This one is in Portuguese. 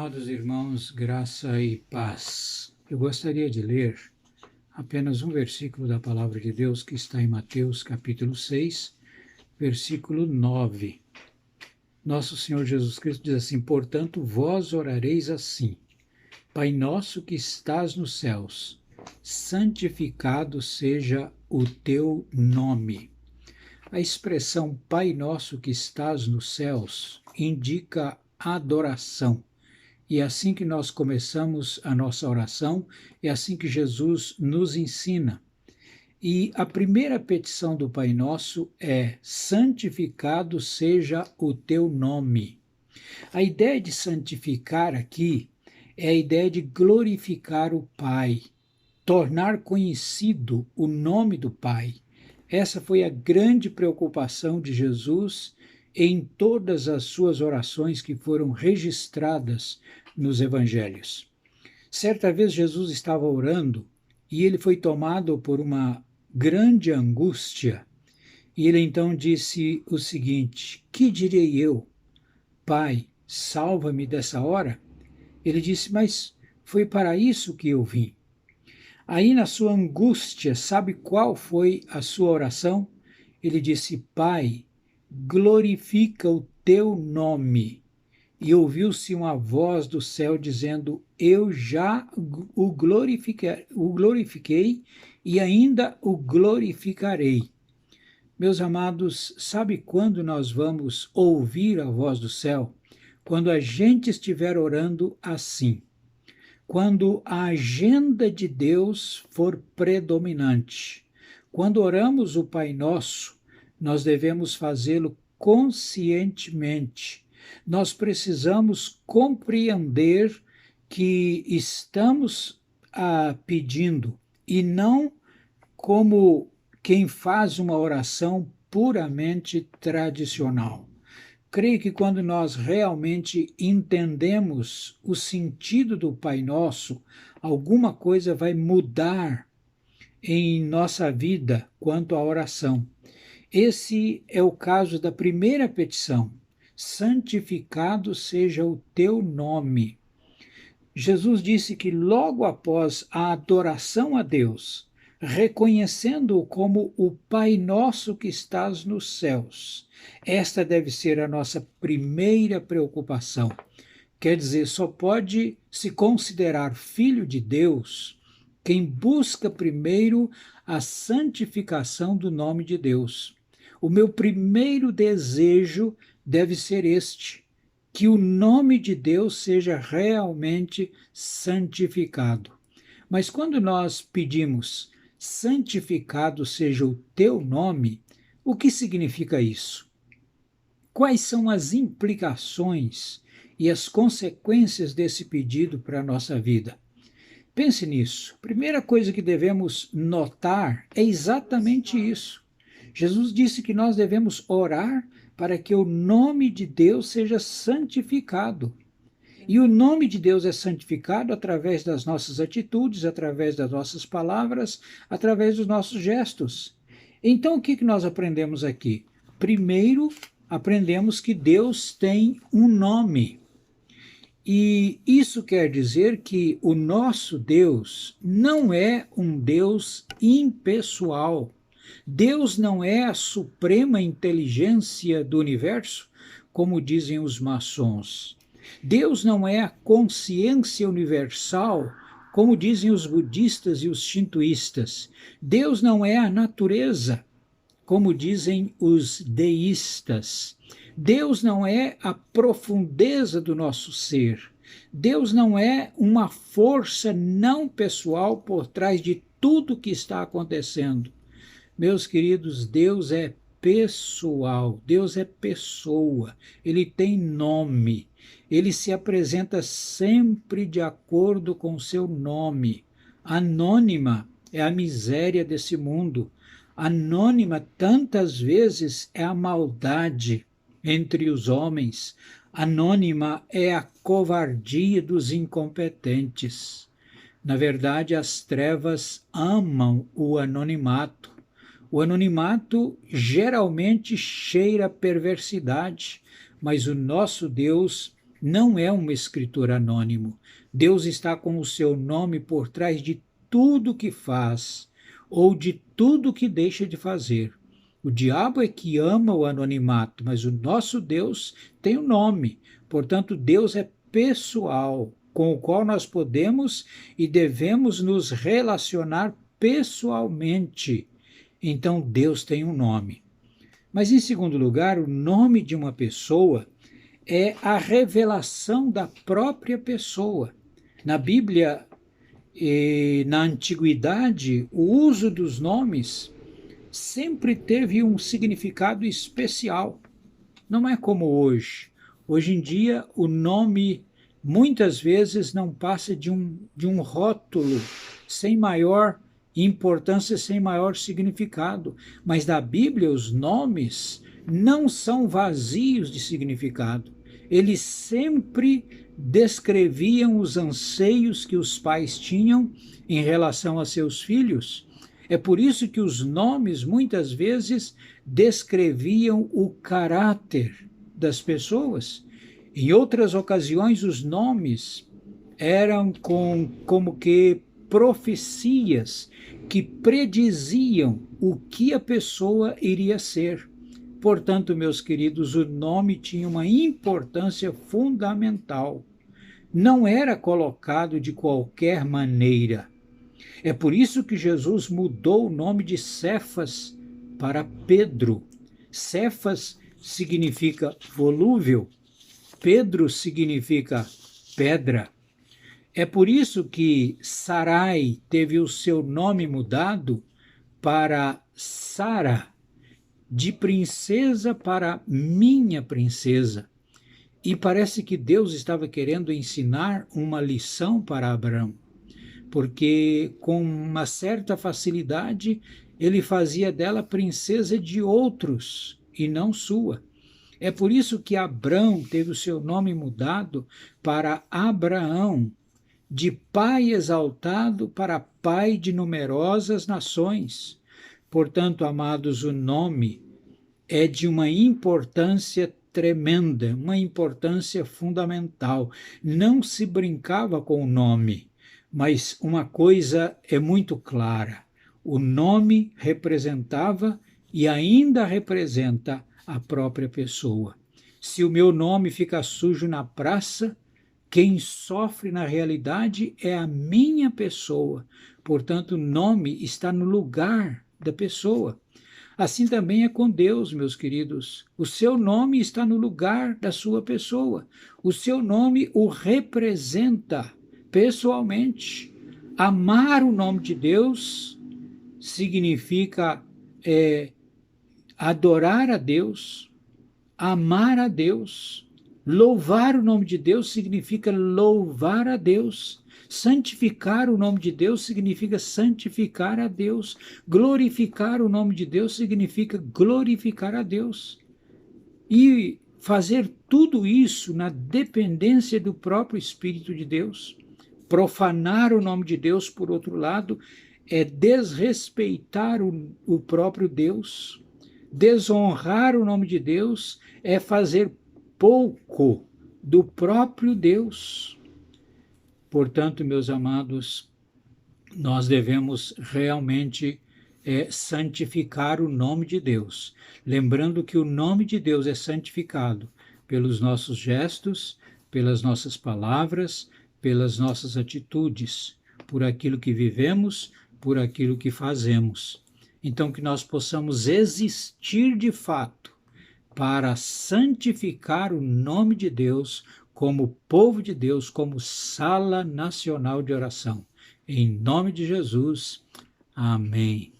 Amados irmãos, graça e paz. Eu gostaria de ler apenas um versículo da palavra de Deus que está em Mateus capítulo 6, versículo 9. Nosso Senhor Jesus Cristo diz assim: portanto, vós orareis assim: Pai nosso que estás nos céus, santificado seja o teu nome. A expressão Pai nosso que estás nos céus indica adoração. E é assim que nós começamos a nossa oração, é assim que Jesus nos ensina. E a primeira petição do Pai Nosso é: santificado seja o teu nome. A ideia de santificar aqui é a ideia de glorificar o Pai, tornar conhecido o nome do Pai. Essa foi a grande preocupação de Jesus em todas as suas orações que foram registradas nos evangelhos. Certa vez Jesus estava orando e ele foi tomado por uma grande angústia. E ele então disse o seguinte: que direi eu? Pai, salva-me dessa hora? Ele disse: mas foi para isso que eu vim. Aí, na sua angústia, sabe qual foi a sua oração? Ele disse: Pai, glorifica o teu nome. E ouviu-se uma voz do céu dizendo: eu já o glorifiquei e ainda o glorificarei. Meus amados, sabe quando nós vamos ouvir a voz do céu? Quando a gente estiver orando assim. Quando a agenda de Deus for predominante. Quando oramos o Pai Nosso, nós devemos fazê-lo conscientemente. Nós precisamos compreender que estamos pedindo e não como quem faz uma oração puramente tradicional. Creio que quando nós realmente entendemos o sentido do Pai Nosso, alguma coisa vai mudar em nossa vida quanto à oração. Esse é o caso da primeira petição: santificado seja o teu nome. Jesus disse que logo após a adoração a Deus, reconhecendo-o como o Pai Nosso que estás nos céus, esta deve ser a nossa primeira preocupação. Quer dizer, só pode se considerar filho de Deus quem busca primeiro a santificação do nome de Deus. O meu primeiro desejo deve ser este: que o nome de Deus seja realmente santificado. Mas quando nós pedimos santificado seja o teu nome, o que significa isso? Quais são as implicações e as consequências desse pedido para a nossa vida? Pense nisso. Primeira coisa que devemos notar é exatamente isso. Jesus disse que nós devemos orar para que o nome de Deus seja santificado. E o nome de Deus é santificado através das nossas atitudes, através das nossas palavras, através dos nossos gestos. Então, o que nós aprendemos aqui? Primeiro, aprendemos que Deus tem um nome. E isso quer dizer que o nosso Deus não é um Deus impessoal. Deus não é a suprema inteligência do universo, como dizem os maçons. Deus não é a consciência universal, como dizem os budistas e os shintoístas. Deus não é a natureza, como dizem os deístas. Deus não é a profundeza do nosso ser. Deus não é uma força não pessoal por trás de tudo que está acontecendo. Meus queridos, Deus é pessoal, Deus é pessoa, Ele tem nome, Ele se apresenta sempre de acordo com o seu nome. Anônima é a miséria desse mundo, anônima tantas vezes é a maldade entre os homens, anônima é a covardia dos incompetentes. Na verdade, as trevas amam o anonimato. O anonimato geralmente cheira perversidade, mas o nosso Deus não é um escritor anônimo. Deus está com o seu nome por trás de tudo que faz ou de tudo que deixa de fazer. O diabo é que ama o anonimato, mas o nosso Deus tem um nome. Portanto, Deus é pessoal, com o qual nós podemos e devemos nos relacionar pessoalmente. Então, Deus tem um nome. Mas, em segundo lugar, o nome de uma pessoa é a revelação da própria pessoa. Na Bíblia e na Antiguidade, o uso dos nomes sempre teve um significado especial. Não é como hoje. Hoje em dia, o nome muitas vezes não passa de um rótulo sem maior importância, sem maior significado. Mas na Bíblia, os nomes não são vazios de significado. Eles sempre descreviam os anseios que os pais tinham em relação a seus filhos. É por isso que os nomes muitas vezes descreviam o caráter das pessoas. Em outras ocasiões, os nomes eram como que profecias que prediziam o que a pessoa iria ser. Portanto, meus queridos, o nome tinha uma importância fundamental. Não era colocado de qualquer maneira. É por isso que Jesus mudou o nome de Cefas para Pedro. Cefas significa volúvel, Pedro significa pedra. É por isso que Sarai teve o seu nome mudado para Sara, de princesa para minha princesa. E parece que Deus estava querendo ensinar uma lição para Abraão, porque com uma certa facilidade ele fazia dela princesa de outros e não sua. É por isso que Abrão teve o seu nome mudado para Abraão, de pai exaltado para pai de numerosas nações. Portanto, amados, o nome é de uma importância tremenda, uma importância fundamental. Não se brincava com o nome, mas uma coisa é muito clara: o nome representava e ainda representa a própria pessoa. Se o meu nome fica sujo na praça, quem sofre na realidade é a minha pessoa. Portanto, o nome está no lugar da pessoa. Assim também é com Deus, meus queridos. O seu nome está no lugar da sua pessoa. O seu nome o representa pessoalmente. Amar o nome de Deus significa adorar a Deus, amar a Deus. Louvar o nome de Deus significa louvar a Deus. Santificar o nome de Deus significa santificar a Deus. Glorificar o nome de Deus significa glorificar a Deus. E fazer tudo isso na dependência do próprio Espírito de Deus. Profanar o nome de Deus, por outro lado, é desrespeitar o próprio Deus. Desonrar o nome de Deus é fazer pouco do próprio Deus. Portanto, meus amados, nós devemos realmente santificar o nome de Deus, lembrando que o nome de Deus é santificado pelos nossos gestos, pelas nossas palavras, pelas nossas atitudes, por aquilo que vivemos, por aquilo que fazemos. Então, que nós possamos existir de fato para santificar o nome de Deus como povo de Deus, como sala nacional de oração. Em nome de Jesus, amém.